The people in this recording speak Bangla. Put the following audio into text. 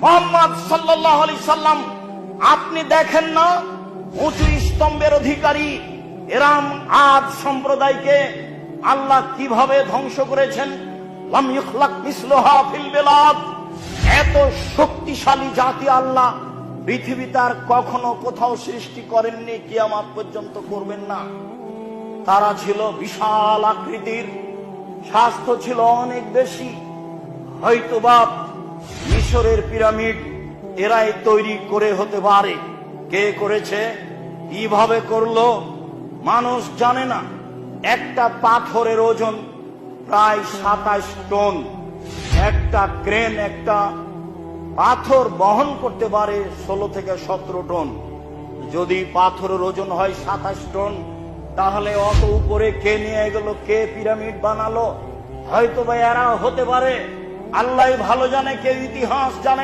মুহাম্মদ সাল্লাল্লাহু আলাইহি সাল্লাম, আপনি দেখেন না উঁচু স্তম্ভের অধিকারী এরাম আদ সম্প্রদায়কে আল্লাহ কিভাবে ধ্বংস করেছেন। লাম ইখলাক মিসলুহা ফিল বিলাদ, এত শক্তিশালী জাতি আল্লাহ পৃথিবীতে আর কখনো কোথাও সৃষ্টি করেননি, কিয়ামত পর্যন্ত করবেন না। তারা ছিল বিশাল আকৃতির, স্বাস্থ্য ছিল অনেক বেশি। হয়তোবা মিশরের পিরামিড এরাই তৈরি করে হতে পারে। কে করেছে, কিভাবে করলো, মানুষ জানে না। একটা পাথরের ওজন প্রায় 27 টন। একটা ক্রেন একটা পাথর বহন করতে পারে 16 থেকে 17 টন। যদি পাথরের ওজন হয় 27 টন, তাহলে অত উপরে কে নিয়ে গেল, কে পিরামিড বানালো? হয়তো বা এরা হতে পারে, আল্লাহ ভালো জানে, কে ইতিহাস জানে।